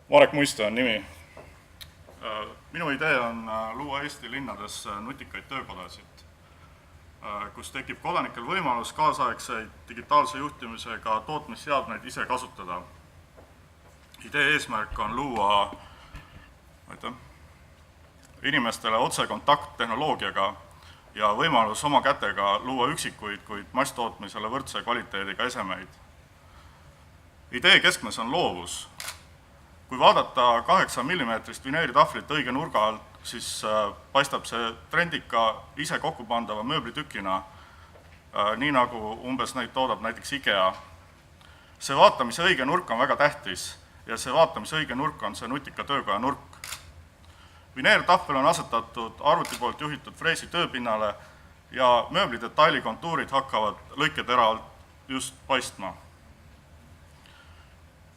Marek Muiste on nimi. Minu idee on luua Eesti linnades nutikaid töökodasid, kus tekib kodanikel võimalus kaasaegseid digitaalse juhtimisega tootmisseadmeid ise kasutada. Idee eesmärk on luua inimestele otsekontakt tehnoloogiaga ja võimalus oma kätega luua üksikuid, kuid masstootmisele võrdse kvaliteediga esemeid. Idee keskmes on loovus. Kui vaadata 8 mm vineeritahvlit õige nurga alt, siis paistab see trendika ise kokkupandava mööblitükina, nii nagu umbes neid toodab näiteks IKEA. See vaatamise õige nurk on väga tähtis ja see vaatamise õige nurk on see nutika töökoja nurk. Vineertahvel on asetatud arvuti poolt juhitud freesi tööpinnale ja mööbli detaili kontuurid hakkavad lõiketera alt just paistma.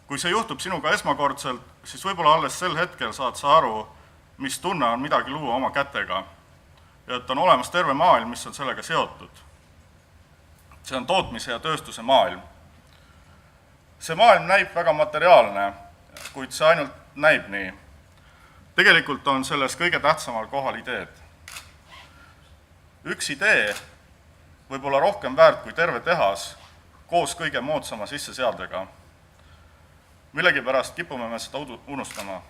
Kui see juhtub sinuga esmakordselt, siis võib-olla alles sel hetkel saad sa aru, mis tunne on midagi luua oma kätega ja et on olemas terve maailm, mis on sellega seotud. See on tootmise ja tööstuse maailm. See maailm näib väga materiaalne, kuid see ainult näib nii. Tegelikult on selles kõige tähtsamal kohal ideed. Üks idee võib olla rohkem väärt kui terve tehas koos kõige moodsama sisseseadega. Millegipärast kipume me seda unustama.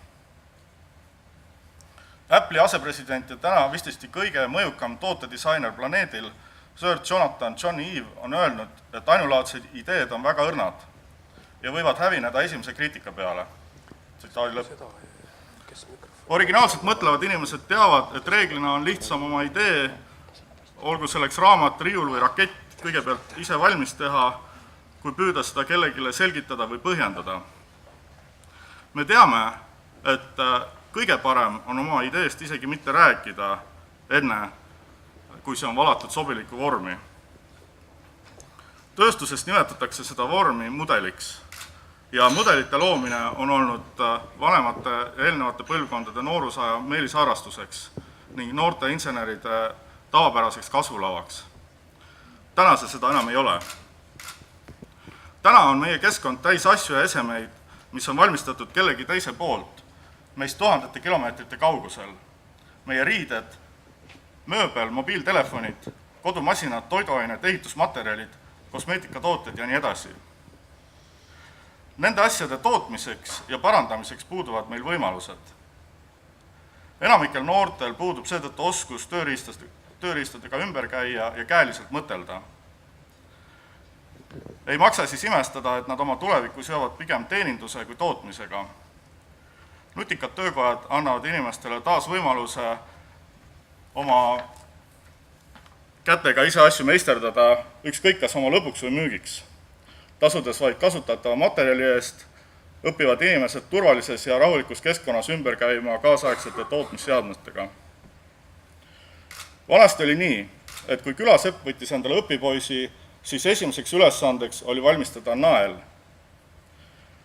Apple'i asepresident ja täna vististi kõige mõjukam tootedisainer planeedil, Sir Jonathan John Ive, on öelnud, et ainulaadsed ideed on väga õrnad ja võivad hävineda esimese kriitika peale. Originaalselt mõtlevad inimesed teavad, et reeglina on lihtsam oma idee, olgu selleks raamat, riiul või rakett, kõigepealt ise valmis teha, kui püüda seda kellegile selgitada või põhjendada. Me teame, et kõige parem on oma ideest isegi mitte rääkida enne, kui see on valatud sobiliku vormi. Tööstuses nimetatakse seda vormi mudeliks ja mudelite loomine on olnud vanemate ja eelnevate põlvkondade noorusaja meelisharrastuseks ning noorte inseneride tavapäraseks kasvulavaks. Täna see seda enam ei ole. Täna on meie keskkond täis asju ja esemeid, mis on valmistatud kellegi teise poolt, meist tuhandete kilomeetrite kaugusel. Meie riided, mööbel, mobiiltelefonid, kodumasinad, toiduained, ehitusmaterjalid, kosmeetikatooted ja nii edasi. Nende asjade tootmiseks ja parandamiseks puuduvad meil võimalused. Enamikel noortel puudub seetõttu oskus tööriistadega ümber käia ja käeliselt mõtelda. Ei maksa siis imestada, et nad oma tulevikku seovad pigem teeninduse kui tootmisega. Nutikad töökojad annavad inimestele taas võimaluse oma kätega ise asju meisterdada, ükskõik kas oma lõbuks või müügiks. Tasudes vaid kasutatava materjali eest, õpivad inimesed turvalises ja rahulikus keskkonnas ümber käima kaasaegsete tootmisseadmetega. Vanasti oli nii, et kui külasepp võttis endale õpipoisi, siis esimeseks ülesandeks oli valmistada nael.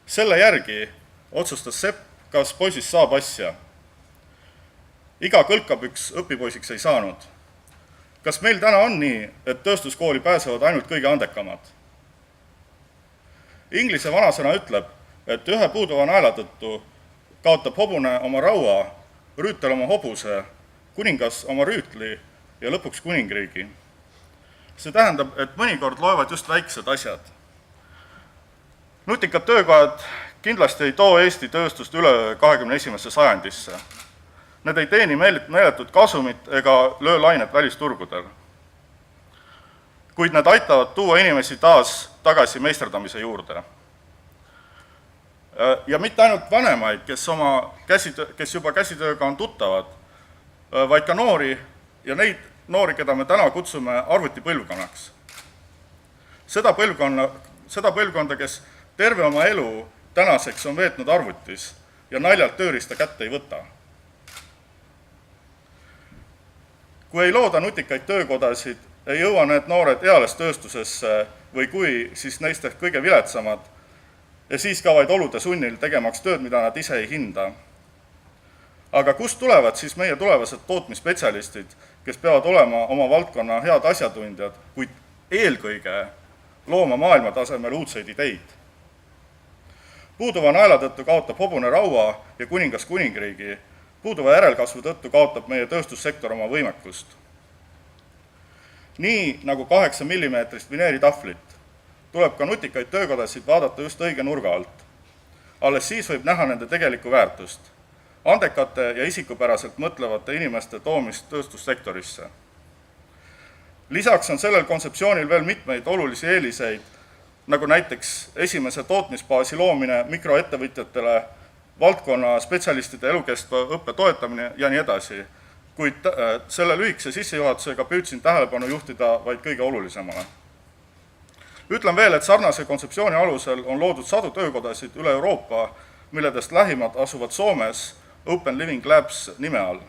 Selle järgi otsustas sepp, kas poisist saab asja. Iga kõlkapüks õpipoisiks ei saanud. Kas meil täna on nii, et tööstuskooli pääsevad ainult kõige andekamad? Inglise vanasõna ütleb, et ühe puuduva naela tõttu kaotab hobune oma raua, rüütel oma hobuse, kuningas oma rüütli ja lõpuks kuningriigi. See tähendab, et mõnikord loevad just väiksed asjad. Nutikad töökojad kindlasti ei too Eesti tööstust üle 21. sajandisse. Need ei teeni meeletut kasumit ega löö lainet välisturgudel. Kuid need aitavad tuua inimesi taas tagasi meisterdamise juurde. Ja mitte ainult vanemaid, kes juba käsitööga on tuttavad, vaid ka noori ja neid noori, keda me täna kutsume arvutipõlvkonnaks. Seda põlvkonda, kes terve oma elu tänaseks on veetnud arvutis ja naljalt tööriista kätte ei võta. Kui ei looda nutikaid töökodasid, ei jõua need noored eales tööstusesse või kui, siis neist ehk kõige viletsamad ja siis ka vaid olude sunnil tegemaks tööd, mida nad ise ei hinda. Aga kust tulevad siis meie tulevased tootmisspetsialistid, kes peavad olema oma valdkonna head asjatundjad, kuid eelkõige looma maailmatasemel uudseid ideid? Puuduva naela tõttu kaotab hobune raua ja kuningas kuningriigi, puuduva järelkasvu tõttu kaotab meie tööstussektor oma võimekust. Nii nagu 8 mm vineeritahvlit, tuleb ka nutikaid töökodasid vaadata just õige nurga alt. Alles siis võib näha nende tegelikku väärtust, andekate ja isikupäraselt mõtlevate inimeste toomist tööstussektorisse. Lisaks on sellel kontseptsioonil veel mitmeid olulisi eeliseid, nagu näiteks esimese tootmisbaasi loomine mikroettevõtjatele, valdkonna spetsialistide elukestva õppe toetamine ja nii edasi, kuid selle lühikese sissejuhatusega püüdsin tähelepanu juhtida vaid kõige olulisemale. Ütlen veel, et sarnase kontseptsiooni alusel on loodud sadu töökodasid üle Euroopa, milledest lähimad asuvad Soomes Open Living Labs nime all.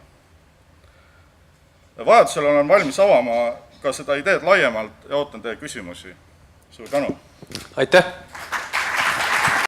Vajadusel olen valmis avama ka seda ideed laiemalt ja ootan teie küsimusi. Suur tänu! Aitäh!